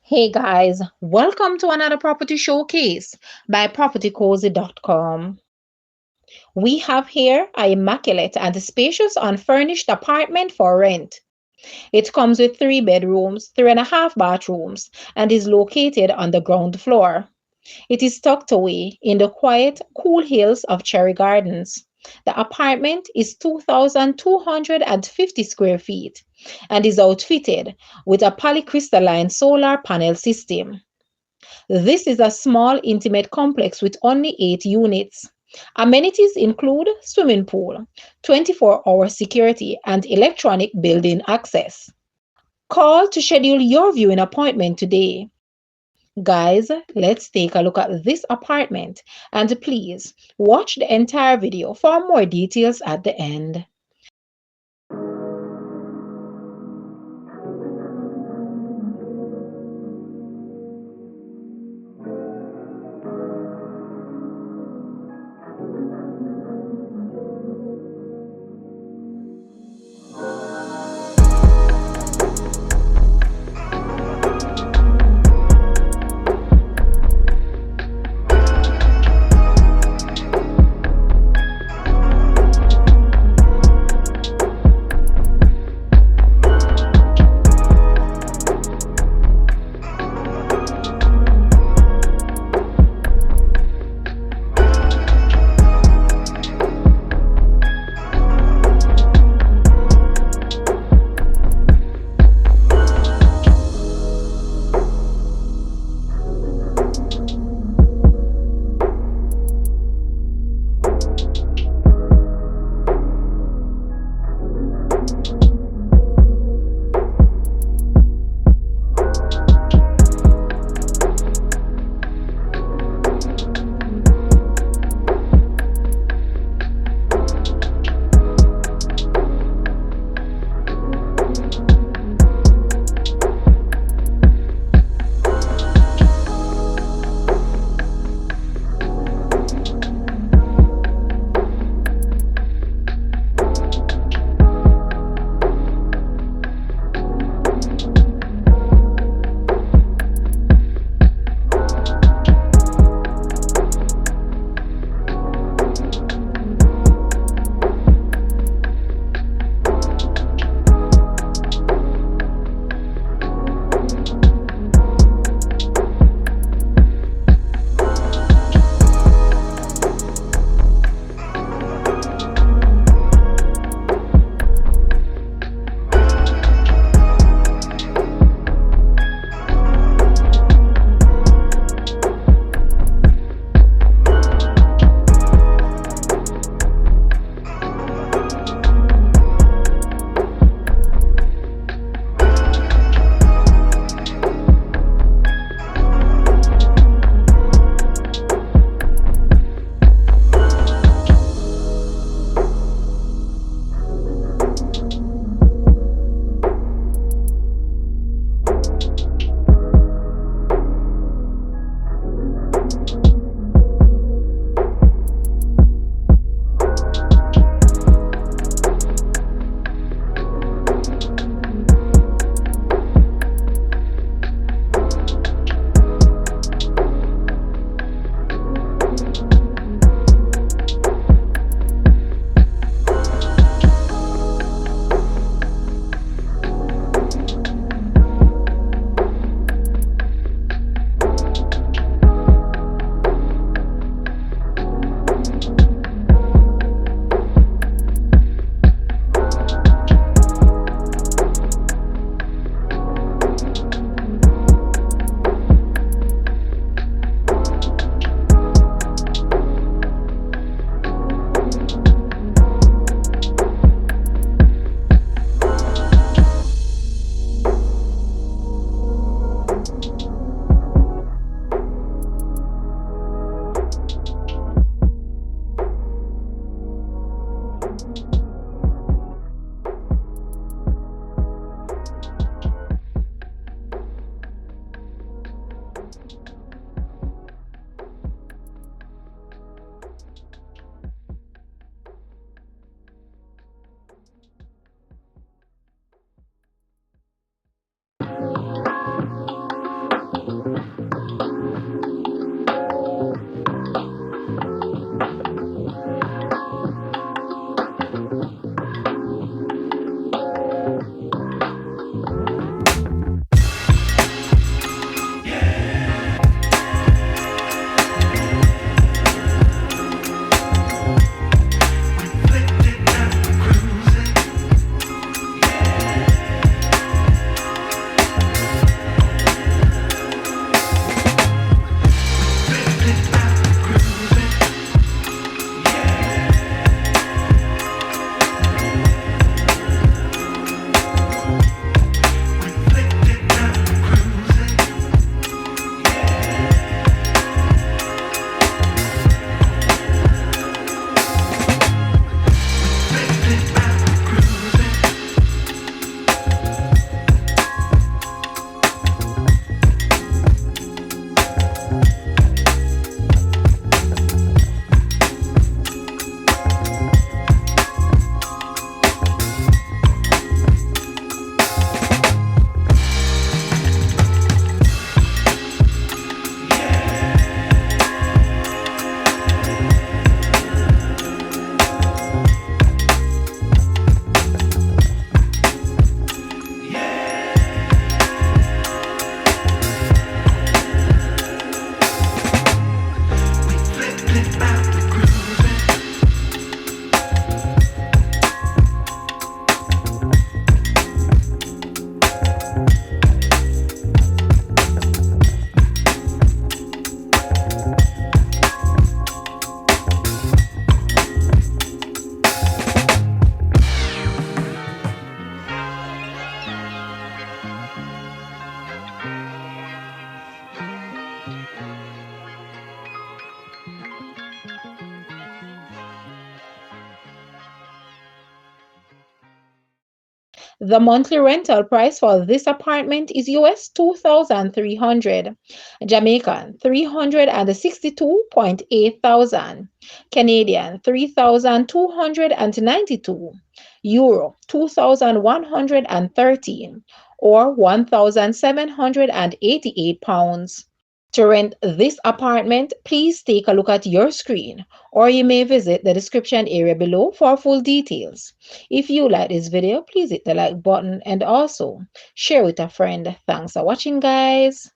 Hey guys, welcome to another property showcase by propertycozy.com. We have here a immaculate and spacious unfurnished apartment for rent. It comes with 3 bedrooms, 3.5 bathrooms, and is located on the ground floor. It is tucked away in the quiet, cool hills of Cherry Gardens. The apartment is 2,250 square feet and is outfitted with a polycrystalline solar panel system. This is a small, intimate complex with only 8 units. Amenities include swimming pool, 24-hour security, and electronic building access. Call to schedule your viewing appointment today. Guys, let's take a look at this apartment and please watch the entire video for more details at the end. The monthly rental price for this apartment is US 2,300, Jamaican 362.8 thousand, Canadian 3,292, Euro 2,113, or 1,788 pounds. To rent this apartment, please take a look at your screen, or you may visit the description area below for full details. If you like this video, please hit the like button and also share with a friend. Thanks for watching, guys.